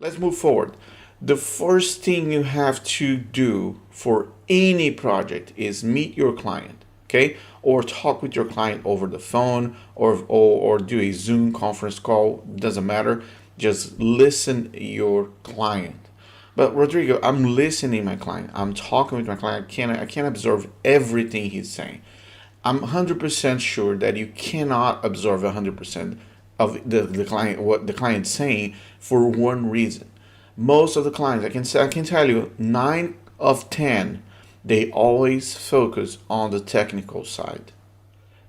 Let's move forward. The first thing you have to do for any project is meet your client, okay? Or talk with your client over the phone or do a Zoom conference call, doesn't matter. Just listen your client. But Rodrigo, I'm listening my client. I'm talking with my client. I can't observe everything he's saying. I'm 100% sure that you cannot absorb 100% of the client what the client's saying for one reason. Most of the clients, I can tell you, 9 of 10, they always focus on the technical side.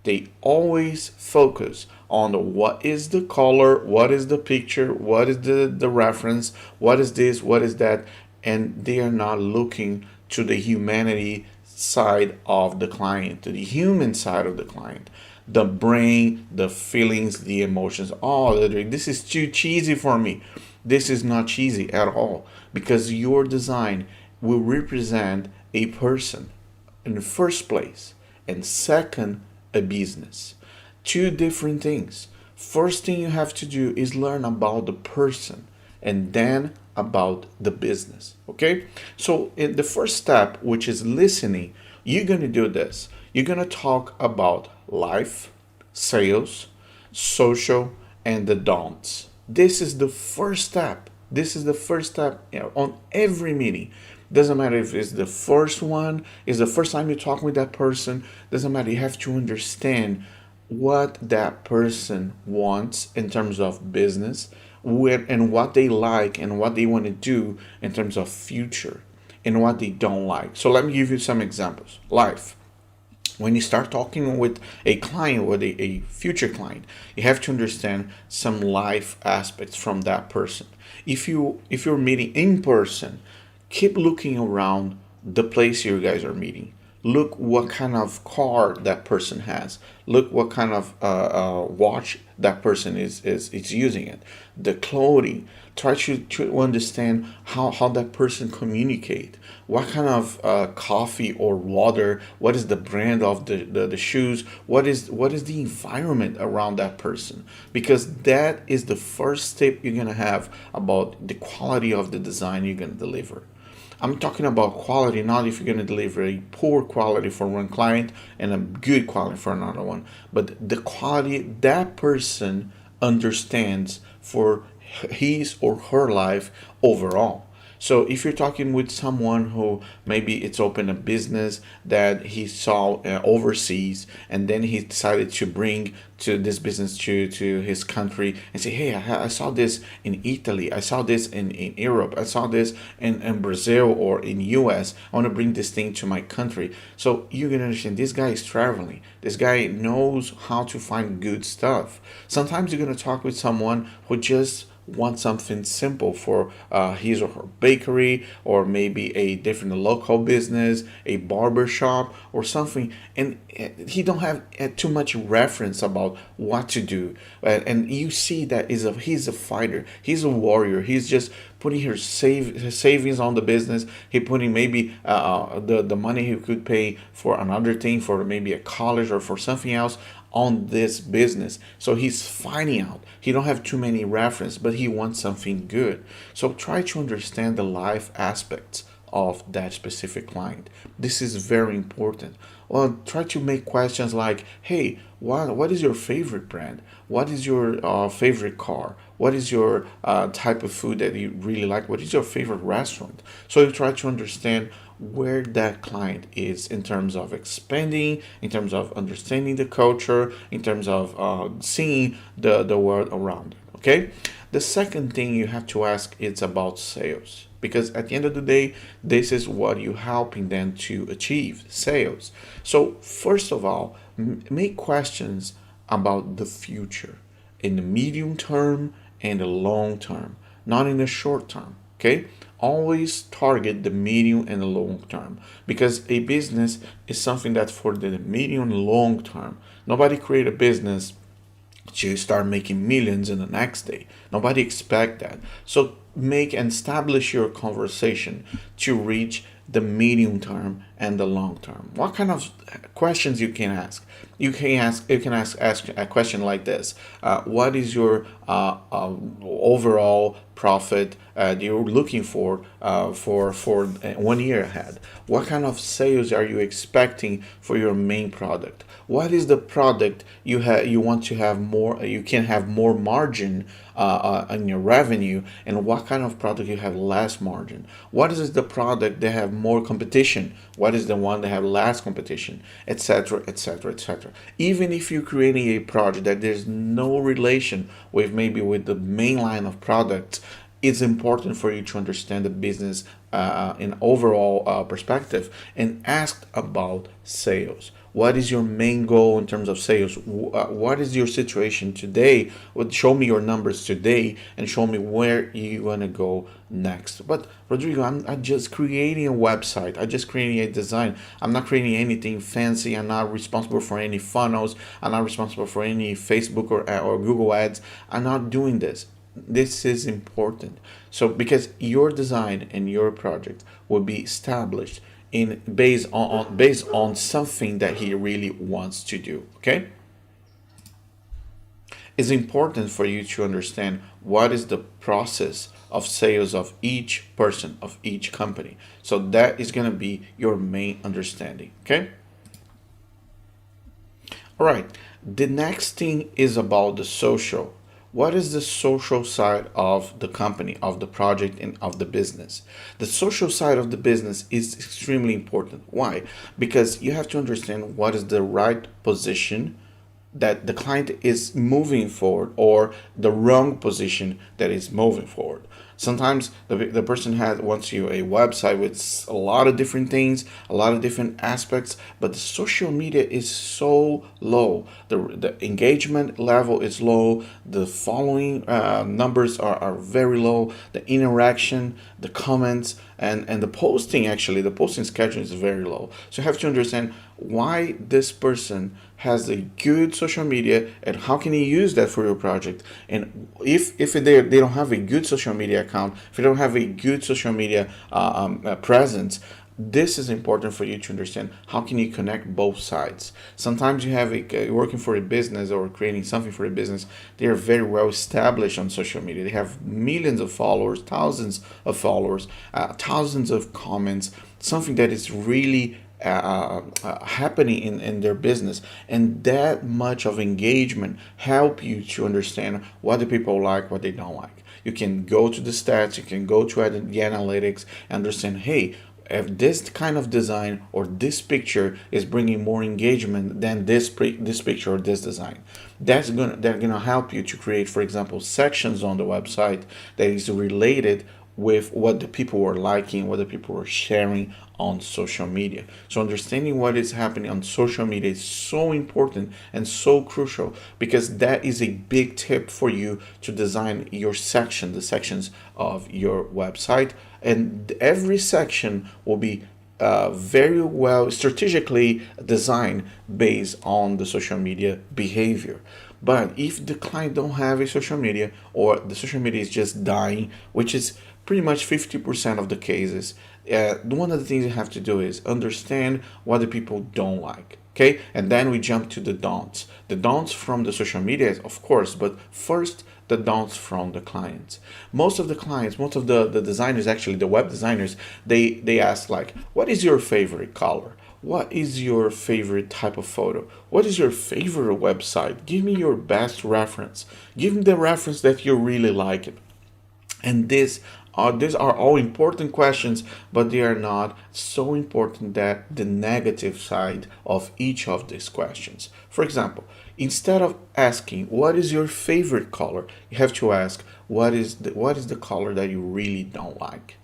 They always focus on the what is the color, what is the picture, what is the reference, what is this, what is that, and they are not looking to the humanity side of the client, to the human side of the client, the brain, the feelings, the emotions. Oh, this is too cheesy for me. This is not cheesy at all because your design will represent a person in the first place, and second, a business. Two different things. First thing you have to do is learn about the person and then about the business. Okay? So, in the first step, which is listening, you're going to do this. You're going to talk about life, sales, social, and the don'ts. This is the first step. This is the first step, on every meeting. Doesn't matter if it's the first one, it's the first time you're talking with that person. Doesn't matter. You have to understand what that person wants in terms of business, and what they like and what they want to do in terms of future, and what they don't like. So let me give you some examples. Life. When you start talking with a client, with a future client, you have to understand some life aspects from that person. If you're meeting in person, keep looking around the place you guys are meeting. Look what kind of car that person has. Look what kind of watch that person is using it. The clothing. Try to understand how that person communicate. What kind of coffee or water? What is the brand of the shoes? What is the environment around that person? Because that is the first step you're gonna have about the quality of the design you're gonna deliver. I'm talking about quality, not if you're going to deliver a poor quality for one client and a good quality for another one, but the quality that person understands for his or her life overall. So if you're talking with someone who maybe it's open a business that he saw overseas, and then he decided to bring to this business to his country and say, hey, I saw this in Italy, I saw this in Europe, I saw this in Brazil or in US, I want to bring this thing to my country. So you can understand this guy is traveling. This guy knows how to find good stuff. Sometimes you're going to talk with someone who just want something simple for his or her bakery, or maybe a different local business, a barber shop or something, and he don't have too much reference about what to do. And you see that he's a fighter, he's a warrior. He's just putting his savings on the business. He putting maybe the money he could pay for another thing, for maybe a college or for something else, on this business. So he's finding out. He don't have too many reference, but he wants something good. So try to understand the life aspects of that specific client. This is very important. Well, try to make questions like, hey, what is your favorite brand? What is your favorite car? What is your type of food that you really like? What is your favorite restaurant? So you try to understand where that client is in terms of expanding, in terms of understanding the culture, in terms of seeing the world around it. Okay. The second thing you have to ask is about sales, because at the end of the day, this is what you're helping them to achieve, sales. So first of all, make questions about the future in the medium term and the long term, not in the short term. Okay, always target the medium and the long term, because a business is something that's for the medium and long term. Nobody create a business to start making millions in the next day. Nobody expect that. So make and establish your conversation to reach the medium term and the long term. What kind of questions you can ask? You can ask a question like this: what is your overall profit you're looking for 1 year ahead? What kind of sales are you expecting for your main product? What is the product you want to have more? You can have more margin in your revenue, and what kind of product you have less margin? What is the product that have more competition? What is the one that have less competition, etc., etc., etc. Even if you're creating a project that there's no relation with maybe with the main line of products, it's important for you to understand the business in overall perspective and ask about sales. What is your main goal in terms of sales? What is your situation today? Show me your numbers today and show me where you want to go next. But Rodrigo, I'm just creating a website. I'm just creating a design. I'm not creating anything fancy. I'm not responsible for any funnels. I'm not responsible for any Facebook or Google ads. I'm not doing this. This is important. So because your design and your project will be established in based on something that he really wants to do. Okay? It's important for you to understand what is the process of sales of each person, of each company. So that is going to be your main understanding. Okay? All right. The next thing is about the social. What is the social side of the company, of the project, and of the business? The social side of the business is extremely important. Why? Because you have to understand what is the right position that the client is moving forward or the wrong position that is moving forward. Sometimes the person wants you a website with a lot of different things, a lot of different aspects, but the social media is so low. The engagement level is low. The following numbers are very low. The interaction, the comments, and the posting, actually, the posting schedule is very low. So you have to understand why this person has a good social media and how can you use that for your project. And if they don't have a good social media account, if you don't have a good social media presence, this is important for you to understand how can you connect both sides. Sometimes you have you're working for a business or creating something for a business. They are very well established on social media. They have millions of followers, thousands of followers, thousands of comments, something that is really happening in their business, and that much of engagement help you to understand what the people like, what they don't like. You can go to the stats, you can go to the analytics and understand, hey, if this kind of design or this picture is bringing more engagement than this picture or this design, they're gonna help you to create, for example, sections on the website that is related with what the people are liking, what the people are sharing on social media. So understanding what is happening on social media is so important and so crucial, because that is a big tip for you to design your section, the sections of your website. And every section will be very well strategically designed based on the social media behavior. But if the client don't have a social media, or the social media is just dying, which is pretty much 50% of the cases, one of the things you have to do is understand what the people don't like. Okay, and then we jump to the don'ts. The don'ts from the social media, of course, but first the don'ts from the clients. Most of the clients, most of the designers, actually the web designers, they ask like, what is your favorite color? What is your favorite type of photo? What is your favorite website? Give me your best reference. Give me the reference that you really like. And these are all important questions, but they are not so important that the negative side of each of these questions. For example, instead of asking what is your favorite color, you have to ask what is the color that you really don't like.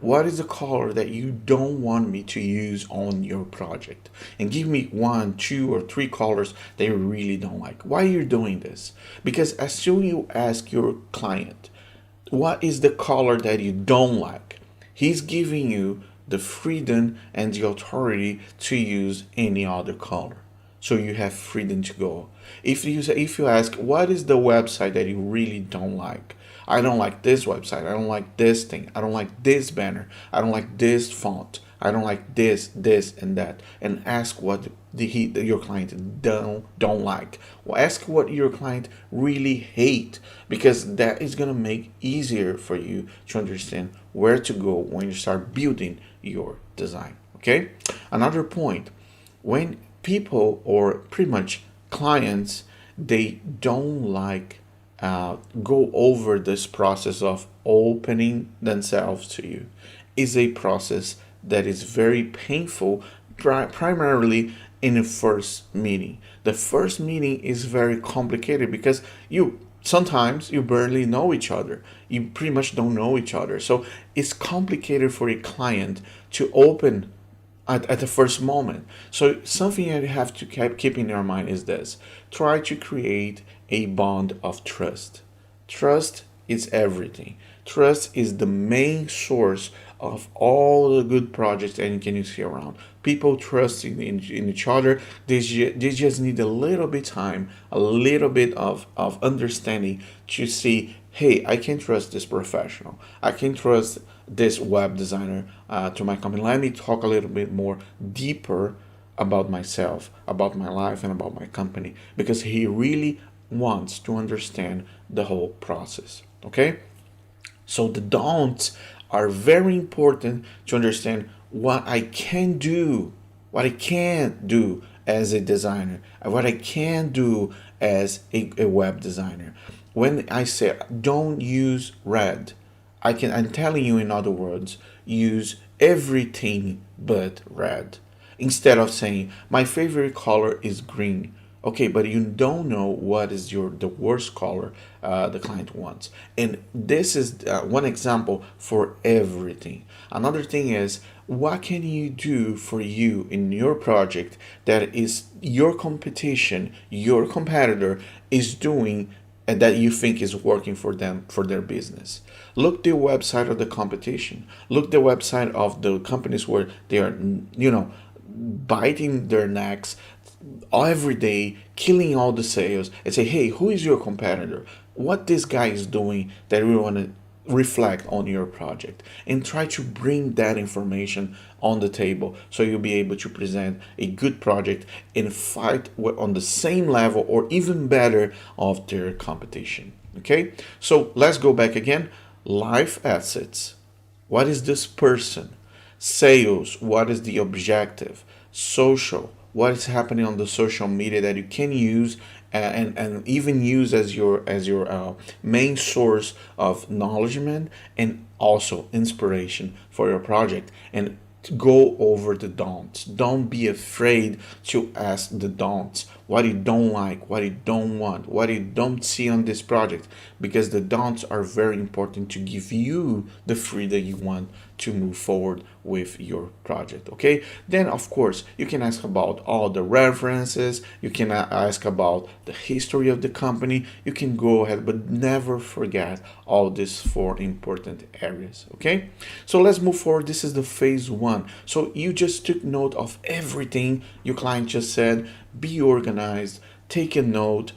What is the color that you don't want me to use on your project? And give me 1, 2, or 3 colors that you really don't like. Why are you doing this? Because as soon you ask your client, what is the color that you don't like, he's giving you the freedom and the authority to use any other color. so you have freedom to go. If you ask, what is the website that you really don't like? I don't like this website. I don't like this thing. I don't like this banner. I don't like this font. I don't like this, and that. And ask what your client don't like. Well, ask what your client really hate, because that is gonna make easier for you to understand where to go when you start building your design. Okay. Another point, when people, or pretty much clients, they don't like go over this process of opening themselves to you, is a process that is very painful, primarily in the first meeting. The first meeting is very complicated because you sometimes you barely know each other. You pretty much don't know each other. So it's complicated for a client to open at the first moment. So something that you have to keep in your mind is this: try to create a bond of trust. Trust is everything. Trust is the main source of all the good projects that you can see around. People trust in each other. They just need a little bit time, a little bit of understanding to see, hey, I can trust this professional. I can trust this web designer to my company. Let me talk a little bit more deeper about myself, about my life, and about my company, because he really wants to understand the whole process. Okay? So the don'ts are very important to understand what I can do, what I can't do as a designer, and what I can do as a web designer. When I say don't use red, I'm telling you, in other words, use everything but red. Instead of saying my favorite color is green. Okay, but you don't know what is the worst color the client wants. And this is one example for everything. Another thing is, what can you do for you in your project that is your competition, your competitor is doing, and that you think is working for them, for their business? Look the website of the competition. Look the website of the companies where they are, biting their necks every day, killing all the sales, and say, hey, who is your competitor? What this guy is doing that we want to reflect on your project, and try to bring that information on the table so you'll be able to present a good project and fight on the same level or even better of their competition. Okay, so let's go back again. Life assets: what is this person? Sales: what is the objective? Social: what is happening on the social media that you can use and even use as your main source of knowledgement and also inspiration for your project. And to go over the don'ts. Don't be afraid to ask the don'ts. What you don't like, what you don't want, what you don't see on this project, because the don'ts are very important to give you the freedom you want to move forward with your project. Okay, then of course you can ask about all the references, you can ask about the history of the company, you can go ahead, but never forget all these four important areas. Okay, so let's move forward. This is the phase one. So you just took note of everything your client just said. Be organized, take a note,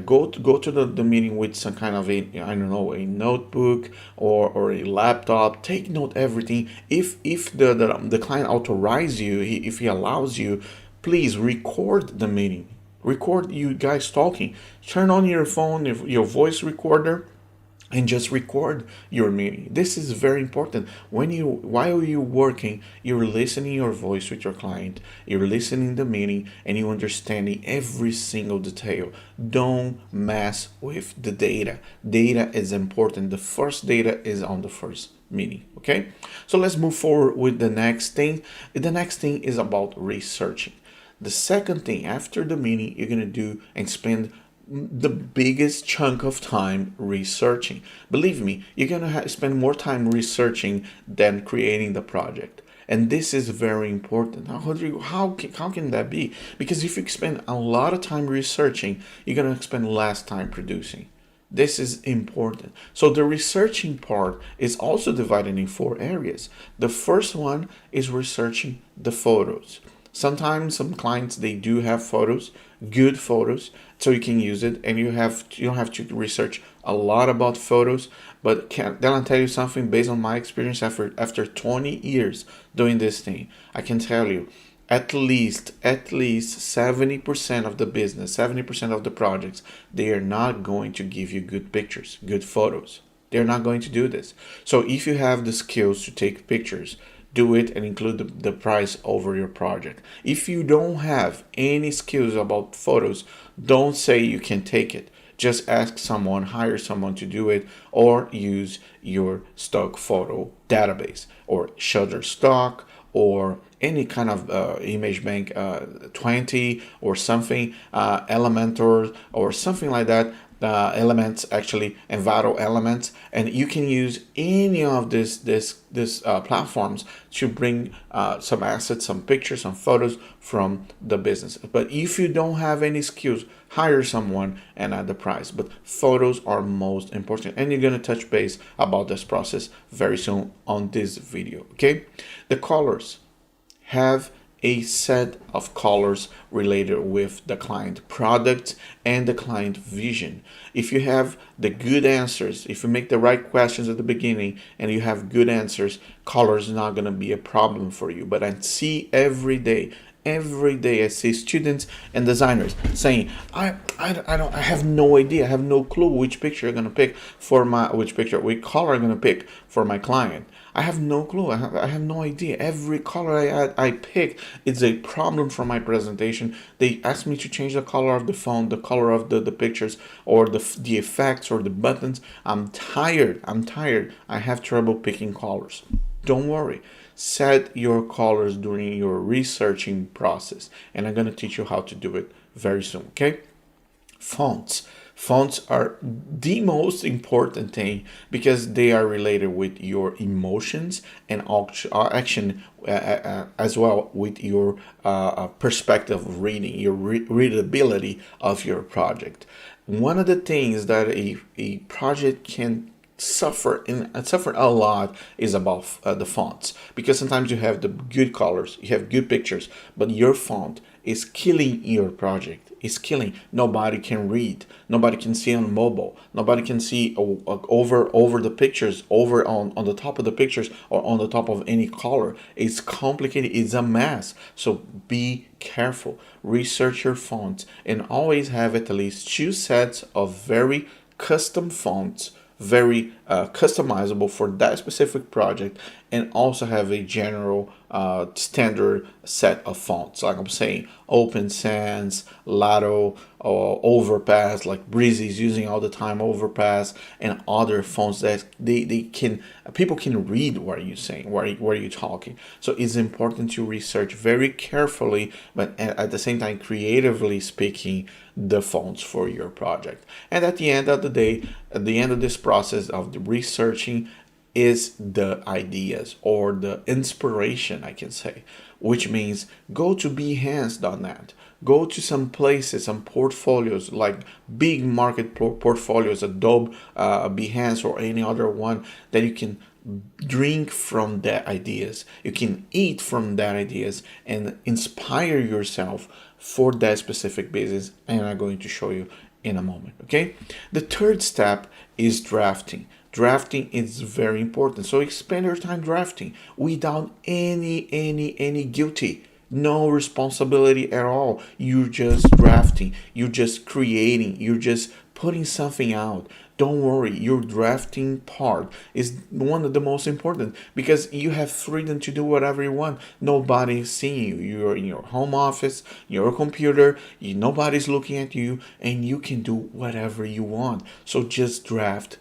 go to the meeting with some kind of a, I don't know, a notebook or a laptop. Take note everything. If the client authorize you, if he allows you, please record the meeting. Record you guys talking. Turn on your phone, your voice recorder, and just record your meeting. This is very important. While you're working, you're listening your voice with your client, you're listening the meeting, and you're understanding every single detail. Don't mess with the data. Data is important. The first data is on the first meeting. Okay, so let's move forward with the next thing. The next thing is about researching. The second thing after the meeting you're gonna do and spend the biggest chunk of time researching. Believe me, you're gonna spend more time researching than creating the project. And this is very important. Now, Rodrigo, how can that be? Because if you spend a lot of time researching, you're gonna spend less time producing. This is important. So the researching part is also divided in four areas. The first one is researching the photos. Sometimes some clients, they do have photos, good photos, so you can use it, and you don't have to research a lot about photos. But then I'll tell you something based on my experience after 20 years doing this thing. I can tell you at least 70% of the business, 70% of the projects, they are not going to give you good pictures, good photos. They're not going to do this. So if you have the skills to take pictures, do it and include the price over your project. If you don't have any skills about photos, don't say you can take it. Just ask someone, hire someone to do it, or use your stock photo database or Shutterstock or any kind of image bank, 20 or something, Elementor or something like that. Elements actually, Envato Elements, and you can use any of this platforms to bring some assets, some pictures, some photos from the business. But if you don't have any skills, hire someone and add the price. But photos are most important, and you're gonna touch base about this process very soon on this video. Okay, the colors. Have a set of colors related with the client product and the client vision. If you have the good answers, if you make the right questions at the beginning and you have good answers, colors is not going to be a problem for you. But I see every day I see students and designers saying, I have no idea, I have no clue which picture I'm gonna pick for which color I'm gonna pick for my client. I have no clue. I have no idea. Every color I pick is a problem for my presentation. They ask me to change the color of the font, the color of the pictures, or the effects or the buttons. I'm tired. I have trouble picking colors. Don't worry. Set your colors during your researching process, and I'm going to teach you how to do it very soon. Okay? Fonts. Fonts are the most important thing because they are related with your emotions and action, as well with your perspective of reading, your readability of your project. One of the things that a project can suffer a lot is about the fonts, because sometimes you have the good colors, you have good pictures, but your font is killing your project. It's killing. Nobody can read. Nobody can see on mobile. Nobody can see over the pictures, over on the top of the pictures, or on the top of any color. It's complicated. It's a mess. So be careful. Research your fonts and always have at least 2 sets of very custom fonts, very customizable for that specific project, and also have a general standard set of fonts. Like I'm saying, Open Sans, Lato, or Overpass, like Breezy is using all the time, Overpass, and other fonts that people can read what you're saying, what you're talking. So it's important to research very carefully, but at the same time creatively speaking, the fonts for your project. And at the end of the day, at the end of this process of the researching, is the ideas or the inspiration, I can say, which means go to behance.net, go to some places, some portfolios like big market portfolios, Adobe, Behance, or any other one that you can drink from that ideas, you can eat from that ideas and inspire yourself for that specific business, and I'm going to show you in a moment. Okay, the third step is drafting. Drafting is very important, so spend your time drafting without any guilty, no responsibility at all. You're just drafting, you're just creating, you're just putting something out. Don't worry, your drafting part is one of the most important because you have freedom to do whatever you want. Nobody's seeing you. You're in your home office, your computer, nobody's looking at you, and you can do whatever you want. So just draft,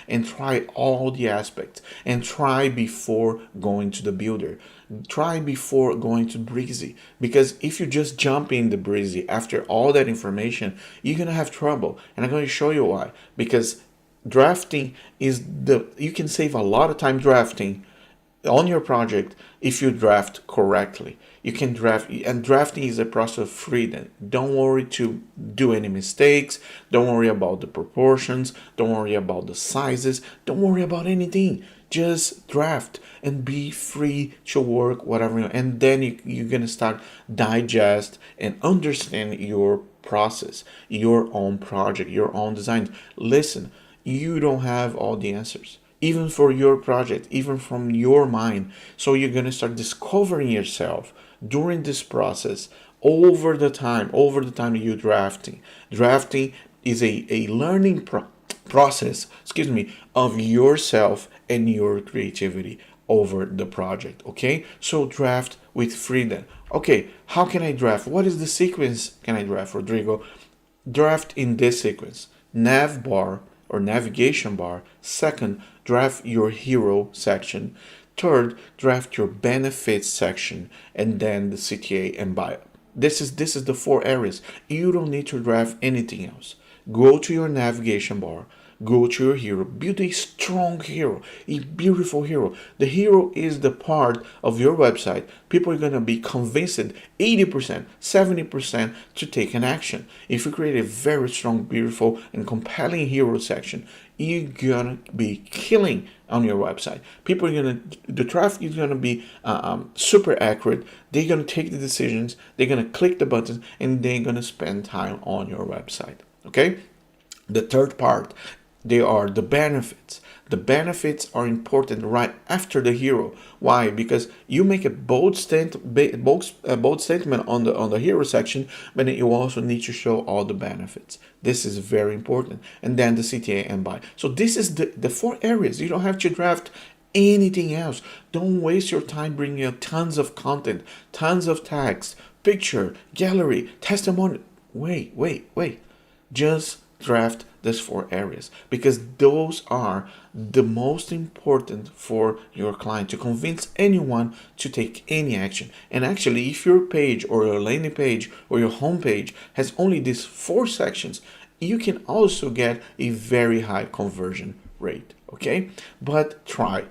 and try all the aspects, and try before going to the builder. Try before going to Breezy, because if you just jump in the Breezy after all that information, you're gonna have trouble, and I'm going to show you why. Because drafting you can save a lot of time drafting on your project if you draft correctly. You can draft, and drafting is a process of freedom. Don't worry to do any mistakes. Don't worry about the proportions. Don't worry about the sizes. Don't worry about anything. Just draft and be free to work whatever and then you're gonna start digest and understand your process, your own project, your own design. Listen, you don't have all the answers, even for your project, even from your mind. So you're going to start discovering yourself during this process over the time you're drafting is a learning process, excuse me, of yourself and your creativity over the project. Okay, so draft with freedom. Okay, how can I draft? What is the sequence can I draft, Rodrigo? Draft in this sequence: nav bar or navigation bar. Second, draft your hero section. Third, draft your benefits section, and then the CTA and bio. This is the four areas. You don't need to draft anything else. Go to your navigation bar, go to your hero, build a strong hero, a beautiful hero. The hero is the part of your website people are going to be convinced 80%, 70% to take an action. If you create a very strong, beautiful, and compelling hero section, you're going to be killing on your website. People are going to, the traffic is going to be super accurate. They're going to take the decisions, they're going to click the buttons, and they're going to spend time on your website. Okay? The third part, they are the benefits. The benefits are important right after the hero. Why? Because you make a bold statement on the hero section, but then you also need to show all the benefits. This is very important. And then the CTA and buy. So this is the four areas. You don't have to draft anything else. Don't waste your time bringing out tons of content, tons of text, picture, gallery, testimony. Wait. Just draft these four areas because those are the most important for your client to convince anyone to take any action. And actually, if your page or your landing page or your home page has only these four sections, you can also get a very high conversion rate. Okay, but try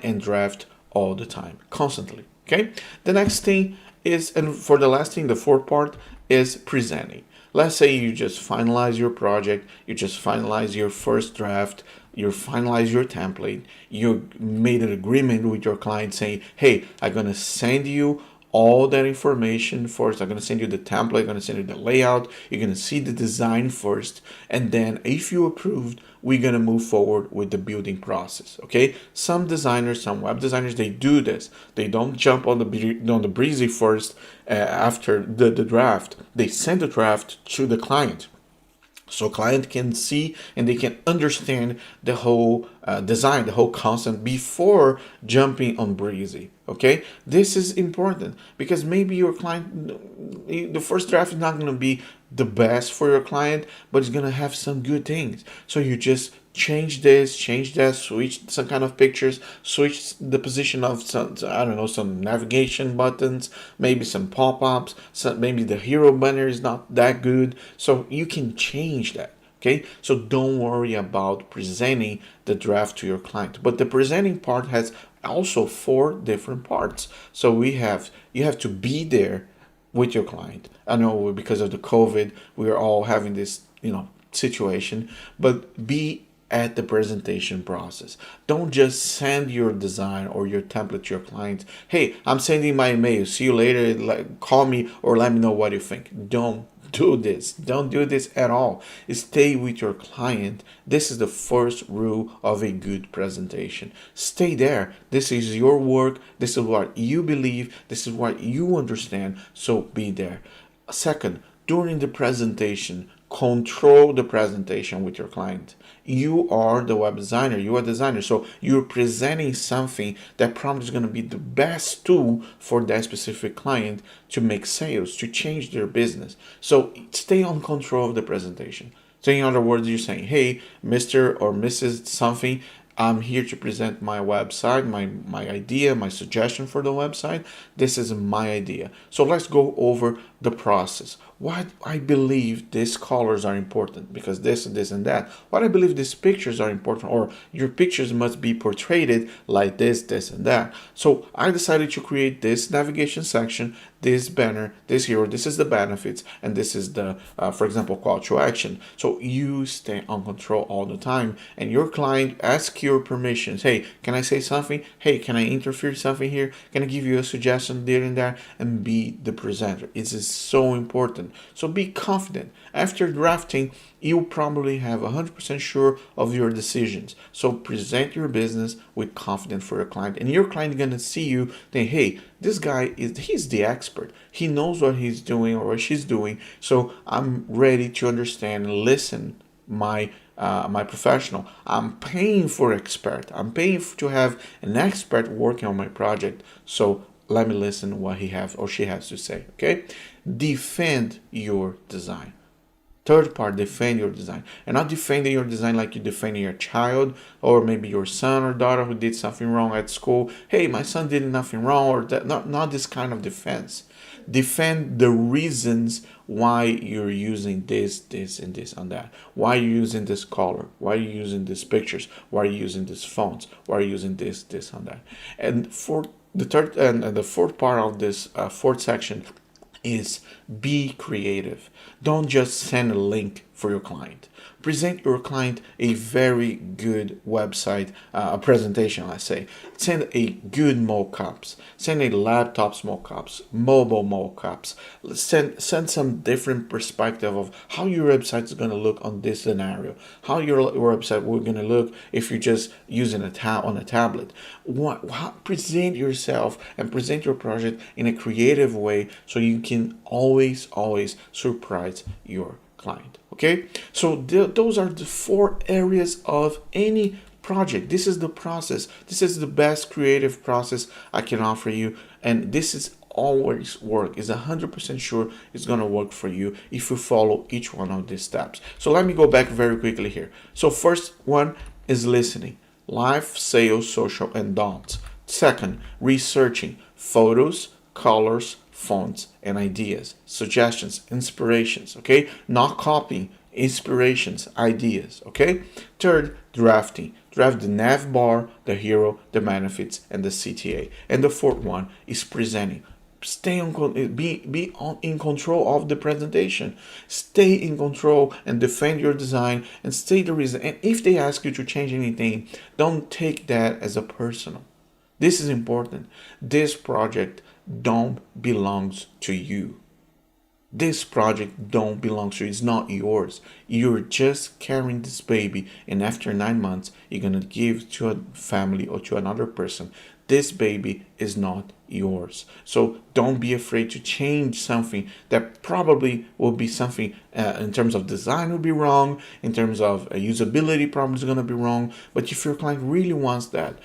and draft all the time, constantly. Okay, the next thing is, and for the last thing, the fourth part is presenting. Let's say you just finalize your project, you just finalize your first draft, you finalize your template, you made an agreement with your client saying, hey, I'm going to send you all that information first. I'm going to send you the template, I'm going to send you the layout, you're going to see the design first, and then if you approved, we're going to move forward with the building process. Okay, some designers, some web designers, they do this. They don't jump on the breezy first after the draft. They send the draft to the client, so client can see and they can understand the whole design, the whole concept before jumping on breezy. Okay, this is important because maybe your client, the first draft is not going to be the best for your client, but it's going to have some good things. So you just change this, change that, switch some kind of pictures, switch the position of some, I don't know, some navigation buttons, maybe some pop-ups, maybe the hero banner is not that good. So you can change that. Okay, so don't worry about presenting the draft to your client. But the presenting part has also four different parts. So you have to be there with your client. I know because of the COVID, we're all having this, situation, but be at the presentation process. Don't just send your design or your template to your client. Hey, I'm sending my email. See you later. Call me or let me know what you think. Don't do this. Don't do this at all. Stay with your client. This is the first rule of a good presentation. Stay there. This is your work. This is what you believe. This is what you understand. So be there. Second, during the presentation, control the presentation with your client. You are the web designer, you are the designer, so you're presenting something that probably is going to be the best tool for that specific client to make sales, to change their business. So stay on control of the presentation. So in other words, you're saying, hey, Mr. or Mrs. something, I'm here to present my website, my idea, my suggestion for the website. This is my idea. So let's go over the process. What I believe these colors are important because this and this and that. What I believe these pictures are important, or your pictures must be portrayed like this and that. So I decided to create this navigation section, this banner, this hero. This is the benefits, and this is the, for example, call to action. So you stay on control all the time, and your client asks your permissions. Hey, can I say something? Hey, can I interfere something here? Can I give you a suggestion there and there? And be the presenter. It is so important. So be confident. After drafting, you probably have 100% sure of your decisions. So present your business with confidence for your client, and your client is gonna see you think, hey, this guy he's the expert. He knows what he's doing or what she's doing. So I'm ready to understand and listen my professional. I'm paying for expert. I'm paying to have an expert working on my project. So let me listen what he has or she has to say. Okay, defend your design. Third part, defend your design. And not defending your design like you're defending your child or maybe your son or daughter who did something wrong at school. Hey, my son did nothing wrong, or that. Not this kind of defense. Defend the reasons why you're using this, and this and that. Why you're using this color. Why you're using these pictures. Why you're using these fonts. Why you're using this and that. And for the third and the fourth part of this fourth section is be creative. Don't just send a link for your client. Present your client a very good website presentation, let's say. Send a good mockups. Send a laptops mockups, mobile mockups. Send some different perspective of how your website is going to look on this scenario. How your website will going to look if you're just using on a tablet. Present yourself and present your project in a creative way so you can always surprise your client. Okay, so those are the 4 areas of any project. This is the process. This is the best creative process I can offer you, and this is always work. Is 100% sure it's gonna work for you if you follow each one of these steps. So let me go back very quickly here. So first one is listening, live, sales, social, and don'ts. Second, researching, photos, colors, fonts, and ideas, suggestions, inspirations. Okay, not copying, inspirations, ideas. Okay. Third, drafting. Draft the nav bar, the hero, the benefits, and the CTA. And the fourth one is presenting. Stay in control of the presentation. Stay in control and defend your design and state the reason. And if they ask you to change anything, don't take that as a personal. This is important. This project don't belongs to you. This project don't belong to you. It's not yours. You're just carrying this baby, and after 9 months, you're gonna give to a family or to another person. This baby is not yours. So don't be afraid to change something that probably will be something in terms of design will be wrong, in terms of usability probably is gonna be wrong. But if your client really wants that,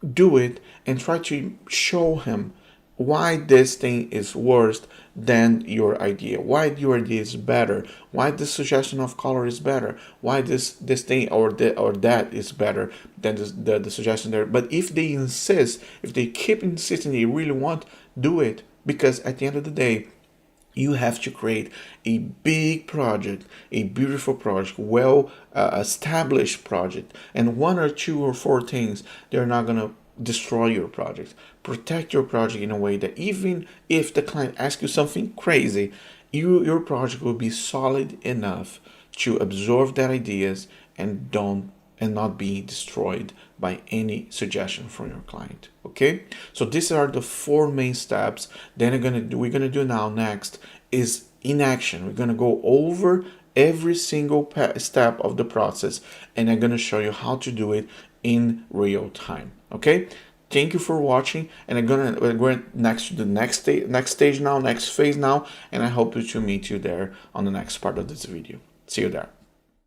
do it and try to show him why this thing is worse than your idea, why your idea is better, why the suggestion of color is better, why this thing or that is better than the suggestion there. But if they insist, if they keep insisting they really want, do it, because at the end of the day, you have to create a big project, a beautiful project, well established project, and 1 or 2 or 4 things, they're not gonna destroy your project. Protect your project in a way that even if the client asks you something crazy, your project will be solid enough to absorb that ideas and not be destroyed by any suggestion from your client. Okay, so these are the 4 main steps. Then we're gonna do now next is in action. We're gonna go over every single step of the process, and I'm gonna show you how to do it in real time. Okay, thank you for watching, and we're going next to the next stage now, next phase now, and I hope to meet you there on the next part of this video. See you there.